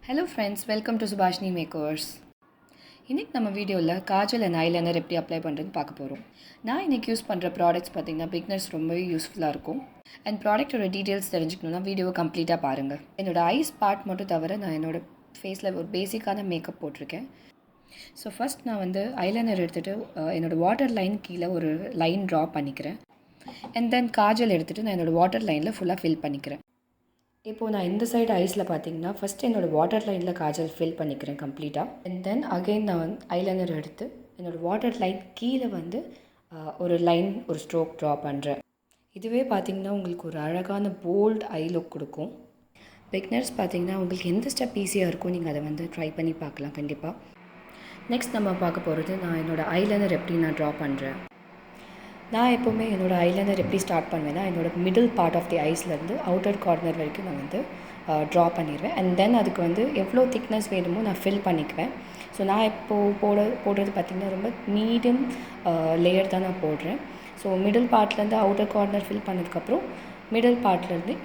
Hello friends, welcome to Subhashini Makers. இன்னைக்கு நம்ம வீடியோவில் காஜல் அண்ட் ஐலைனர் எப்படி அப்ளை பண்ணுறதுன்னு பார்க்க போகிறோம். நான் இன்றைக்கி யூஸ் பண்ணுற ப்ராடக்ட்ஸ் பார்த்திங்கன்னா பிகினர்ஸ் ரொம்பவே யூஸ்ஃபுல்லாக இருக்கும். அண்ட் ப்ராடக்ட்டோட டீட்டெயில்ஸ் தெரிஞ்சுக்கணுன்னா வீடியோவை கம்ப்ளீட்டாக பாருங்கள். என்னோடய ஐஸ் பார்ட் மட்டும் தவிர நான் என்னோடய ஃபேஸில் ஒரு பேசிக்கான மேக்கப் போட்டிருக்கேன். ஸோ ஃபஸ்ட் நான் வந்து ஐலைனர் எடுத்துகிட்டு என்னோடய வாட்டர் லைன் கீழே ஒரு லைன் ட்ரா பண்ணிக்கிறேன். அண்ட் தென் காஜல் எடுத்துகிட்டு நான் என்னோடய வாட்டர் லைனில் ஃபுல்லாக ஃபில் பண்ணிக்கிறேன். இப்போது நான் இந்த சைடு ஐஸில் பார்த்தீங்கன்னா ஃபஸ்ட்டு என்னோடய வாட்டர் லைனில் காஜல் ஃபில் பண்ணிக்கிறேன் கம்ப்ளீட்டாக. அண்ட் தென் அகெயின் நான் வந்து ஐலைனர் எடுத்து என்னோடய வாட்டர் லைன் கீழே வந்து ஒரு லைன் ஒரு ஸ்ட்ரோக் ட்ரா பண்ணுறேன். இதுவே பார்த்திங்கன்னா உங்களுக்கு ஒரு அழகான போல்ட் ஐ லுக் கொடுக்கும். பிகினர்ஸ் பார்த்திங்கன்னா உங்களுக்கு எந்த ஸ்டெப் ஈஸியாக இருக்கும் நீங்கள் அதை வந்து ட்ரை பண்ணி பார்க்கலாம் கண்டிப்பாக. நெக்ஸ்ட் நம்ம பார்க்க போகிறது நான் என்னோடய ஐலைனர் எப்படி நான் ட்ரா பண்ணுறேன். நான் எப்போவுமே என்னோடய ஐலைனர் எப்படி ஸ்டார்ட் பண்ணுவேன்னா என்னோடய மிடில் பார்ட் ஆஃப் தி ஐஸ்லேருந்து அவுட்டர் கார்னர் வரைக்கும் நான் வந்து ட்ரா பண்ணிடுவேன். அண்ட் தென் அதுக்கு வந்து எவ்வளோ திக்னஸ் வேணுமோ நான் ஃபில் பண்ணிக்குவேன். ஸோ நான் இப்போது போடுறது பார்த்திங்கன்னா ரொம்ப மீடியம் லேயர் தான் நான் போடுறேன். ஸோ மிடில் பார்ட்லேருந்து அவுட்டர் கார்னர் ஃபில் பண்ணதுக்கப்புறம் மிடில் பார்ட்லேருந்து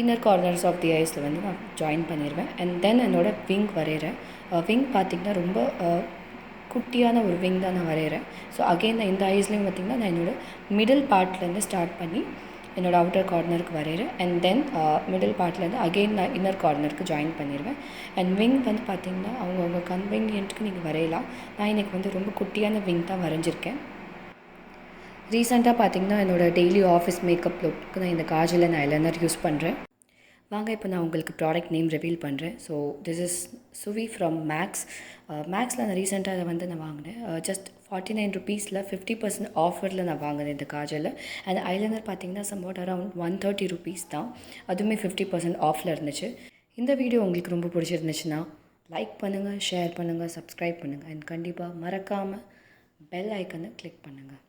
இன்னர் கார்னர்ஸ் ஆஃப் தி ஐஸில் வந்து நான் ஜாயின் பண்ணிடுவேன். அண்ட் தென் என்னோடய விங் வரைகிறேன். விங் பார்த்திங்கன்னா ரொம்ப குட்டியான ஒரு விங் தான் நான் வரைகிறேன். ஸோ அகெயின் நான் இந்த ஐஸ்லேயும் பார்த்திங்கன்னா நான் என்னோடய மிடில் பார்ட்லேருந்து ஸ்டார்ட் பண்ணி என்னோடய அவுட்டர் கார்னருக்கு வரைகிறேன். அண்ட் தென் மிடில் பார்ட்லேருந்து அகெயின் நான் இன்னர் கார்னருக்கு ஜாயின் பண்ணிடுவேன். அண்ட் விங் வந்து பார்த்திங்கன்னா அவங்கவுங்க கன்வீனியன்ட்டுக்கு நீங்கள் வரையலாம். நான் இன்றைக்கி வந்து ரொம்ப குட்டியான விங் தான் வரைஞ்சிருக்கேன். ரீசெண்டாக பார்த்திங்கன்னா என்னோடய டெய்லி ஆஃபீஸ் மேக்கப் லுக்கு நான் இந்த காஜல் அண்ட் ஐலைனர் யூஸ் பண்ணுறேன். வாங்க இப்போ நான் உங்களுக்கு ப்ராடக்ட் நேம் ரிவீல் பண்ணுறேன். So this is Suvi from Max. மேக்ஸில் நான் ரீசெண்டாக அதை வந்து நான் வாங்கினேன். ஜஸ்ட் 49 rupees 50% ஆஃபரில் நான் வாங்கினேன் இந்த காஜலில். அண்ட் ஐலைனர் பார்த்திங்கன்னா சம்வாட் அரவுண்ட் 130 rupees தான். அதுவுமே 50% ஆஃபில் இருந்துச்சு. இந்த வீடியோ உங்களுக்கு ரொம்ப பிடிச்சிருந்துச்சுன்னா லைக் பண்ணுங்கள், ஷேர் பண்ணுங்கள், சப்ஸ்கிரைப் பண்ணுங்கள். அண்ட் கண்டிப்பாக மறக்காமல் பெல் ஐக்கனை கிளிக் பண்ணுங்கள்.